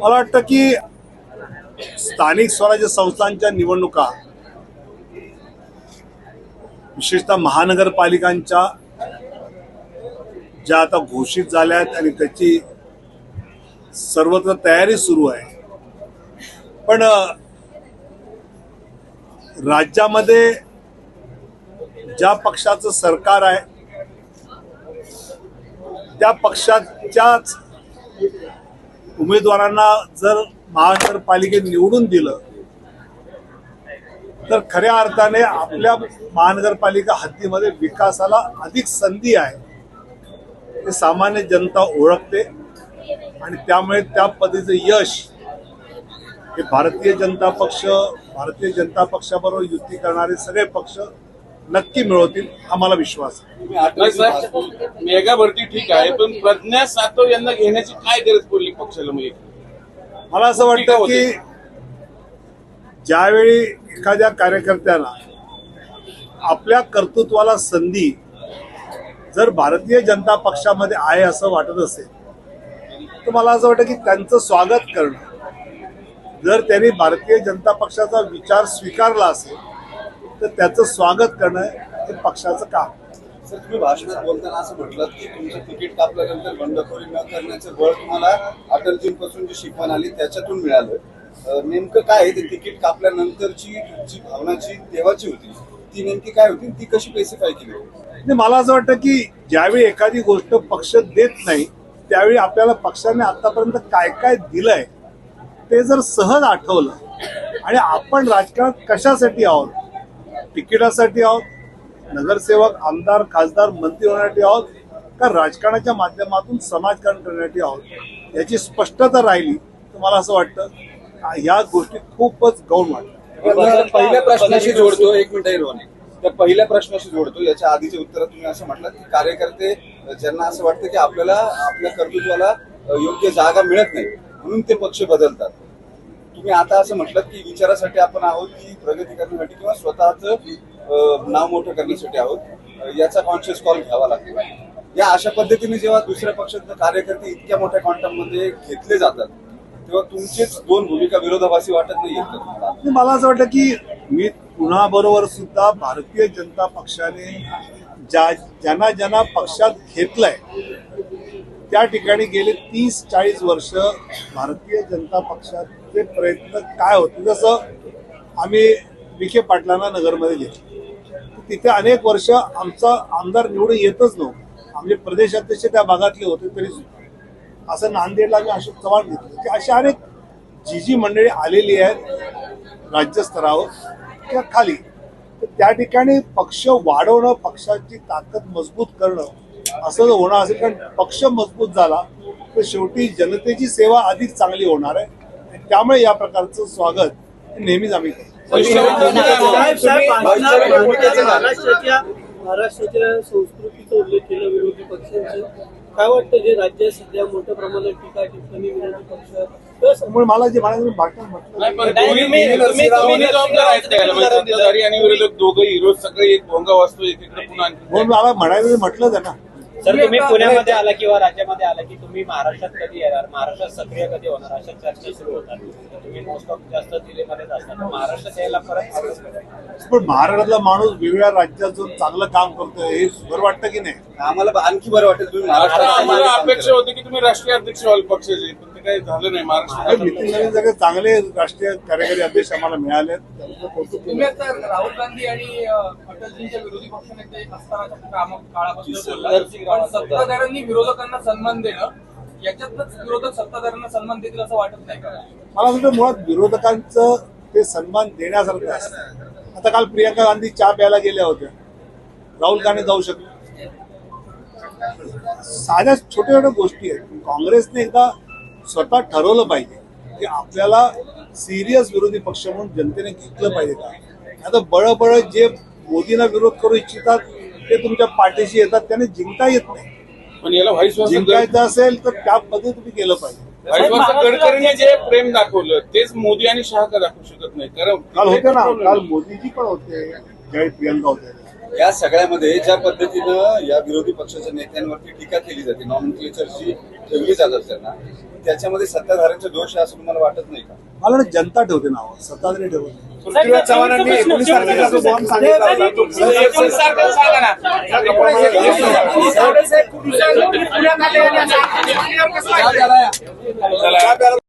मला वाटतं की स्थानिक स्वराज्य संस्थांच्या निवडणुका विशेषतः महानगरपालिकांच्या ज्या आता घोषित झाल्या आहेत आणि त्याची सर्वत्र तयारी सुरू आहे, पण राज्यामध्ये ज्या पक्षाचं सरकार आहे त्या पक्षाच्याच उमेदवारांना जर महानगरपालिकेत निवडून दिलं तर खऱ्या अर्थाने आपल्या महानगरपालिका हद्दीमध्ये विकासाला अधिक संधी आहे हे सामान्य जनता ओळखते आणि त्यामुळे त्या पद्धतीचं यश हे भारतीय जनता पक्षाबरोबर युती करणारे सगळे पक्ष नक्की मिळवतील हा मला विश्वास आहे. मेगा भरती ठीक आहे, पण प्रज्ञा सातव यांना घेण्याची काय गरज पडली पक्षाला? मला असं वाटतं की ज्यावेळी एखाद्या कार्यकर्त्याला आपल्या कर्तृत्वाला संधी जर भारतीय जनता पक्षामध्ये आहे असं वाटत असेल तर मला असं वाटतं की त्यांचं स्वागत करणं, जर त्यांनी भारतीय जनता पक्षाचा विचार स्वीकारला असेल तर त्याचं स्वागत करणं हे पक्षाचं काम. सर, तुम्ही भाषणात बोलताना असं म्हटलं की तुमचं तिकीट कापल्यानंतर बंडखोरी न करण्याचं बळ तुम्हाला अटलजींपासून जी शिकवण आली त्याच्यातून मिळालं. नेमकं काय आहे ते तिकीट कापल्यानंतरची जी भावनाची तेव्हाची होती ती नेमकी काय होती, ती कशी स्पेसिफाय केली? मला असं वाटतं की ज्यावेळी एखादी गोष्ट पक्ष देत नाही त्यावेळी आपल्याला पक्षाने आतापर्यंत काय काय दिलंय ते जर सहज आठवलं आणि आपण राजकारणात कशासाठी आहोत, तिकिटासाठी आहोत, नगरसेवक, आमदार, खासदार, मंत्री होण्यासाठी आहोत का राजकारणाच्या माध्यमातून समाजकारण करण्यासाठी आहोत याची स्पष्टता राहिली तर मला असं वाटतं या गोष्टी खूपच गौण वाटतात. पहिल्या प्रश्नाशी जोडतो, एक मिनिट रोहने, त्या पहिल्या प्रश्नाशी जोडतो. याच्या आधीचे उत्तर तुम्ही असं म्हटलं की कार्यकर्ते ज्यांना असं वाटतं की आपल्याला आपल्या कर्तृत्वाला योग्य जागा मिळत नाही म्हणून ते पक्ष बदलतात. तुम्ही आता असं म्हटलं की विचारासाठी आपण आहोत की प्रगती करण्यासाठी किंवा स्वतःच नाव मोठं करण्यासाठी आहोत, याचा कॉन्शियस कॉल घ्यावा लागतो. या अशा पद्धतीने जेव्हा दुसऱ्या पक्षाचे कार्यकर्ते इतक्या मोठ्या क्वांटम मध्ये घेतले जातात तेव्हा तुमचेच दोन भूमिका विरोधाभासी वाटत नाही? मला असं वाटतं की मी पुन्हा बरोबर सुद्धा भारतीय जनता पक्षाने ज्यांना पक्षात घेतलंय त्या ठिकाणी गेले 30-40 वर्ष भारतीय जनता पक्षाचे प्रयत्न काय होते. जसं आम्ही विखे पाटलांना नगरमध्ये घेतलं, तिथे अनेक वर्ष आमचा आमदार निवडून येतच नव्हतं, आमचे प्रदेशाध्यक्ष त्या भागातले होते तरी सुद्धा. असं नांदेडला आम्ही अशोक चव्हाण घेतलं की अशी अनेक जी मंडळी आलेली आहेत राज्यस्तरावर किंवा खाली, तर त्या ठिकाणी पक्ष वाढवणं, पक्षाची ताकद मजबूत करणं असं जर होणार असेल, कारण पक्ष मजबूत झाला तर शेवटी जनतेची सेवा अधिक चांगली होणार आहे. त्यामुळे या प्रकारचं स्वागत नेहमीच आम्ही करतो. महाराष्ट्राच्या संस्कृतीचा उल्लेख केला विरोधी पक्षांचे, काय वाटतं जे राज्य सध्या मोठ्या प्रमाणात टीका टिप्पणी विरोधी पक्ष त्यामुळे मला जे म्हणायचं भाषण म्हटलं आणि विरोधक दोघंही रोज सगळे एक भोंगा वाजतो एकीकडे पुन्हा. मला म्हणायचं म्हटलं त्यांना. सर, तुम्ही पुण्यामध्ये आला किंवा राज्यामध्ये आला की तुम्ही महाराष्ट्रात कधी येणार, महाराष्ट्रात सक्रिय कधी होणार अशा चर्चा सुरू होतात. तुम्ही मोस्ट ऑफ जास्त दिल्लीमध्येच असतात, महाराष्ट्रात यायला परत. पण महाराष्ट्रातला माणूस वेगवेगळ्या राज्यात जो चांगलं काम करतोय हे बरं वाटतं की नाही? आम्हाला आणखी बरं वाटेल तुम्ही आम्हाला अपेक्षा होती की तुम्ही राष्ट्रीय अध्यक्ष व्हाल पक्षाचे, पण ते काही झालं नाही. महाराष्ट्रात नितीन सगळे चांगले राष्ट्रीय कार्यकारी अध्यक्ष आम्हाला मिळाले. राहुल गांधी आणि अटलजींच्या विरोधी पक्षनेते असतानाच्या काळापासून सत्ताधाऱ्यांनी विरोधकांना सन्मान देणं, याच्यातच विरोधक सत्ताधाऱ्यांना सन्मान देतील असं वाटत नाही का? मला वाटतं मुळात विरोधकांचं ते सन्मान देण्यासारखं असतं. आता काल प्रियंका गांधी चहा प्यायला गेल्या होत्या, राहुल गांधी जाऊ शकले. साध्या छोट्या छोट्या गोष्टी आहेत. काँग्रेसने एकदा स्वतः ठरवलं पाहिजे की आपल्याला सिरियस विरोधी पक्ष म्हणून जनतेने घेतलं पाहिजे का. आता बळबळ जे मोदींना विरोध करू इच्छितात ते तुमच्या पाठीशी येतात, त्याने जिंकता येत नाही. पण याला जिंकायचं असेल तर त्या पद्धतीने तुम्ही केलं पाहिजे. गडकरींनी जे प्रेम दाखवलं तेच मोदी आणि शहा का दाखवू शकत नाही? कारण काल होते ना, काल मोदीजी पण होते ज्यावेळी प्रियंका होते. या सगळ्यामध्ये ज्या पद्धतीनं या विरोधी पक्षाच्या नेत्यांवरती टीका केली जाते, नॉमेनक्लेचर जी ठेवली जातात त्यांना, त्याच्यामध्ये सत्ताधाऱ्यांचे दोष आहे असं तुम्हाला वाटत नाही का? मला वाटतं जनता ठेवते नाव, सत्ताधारी ठेवत नाही. पृथ्वीराज चव्हाणांनी 19 तारखेला जो बॉम्ब सांगितला होता तो 19 तारखेला सांगा ना. पुण्यात आले आणि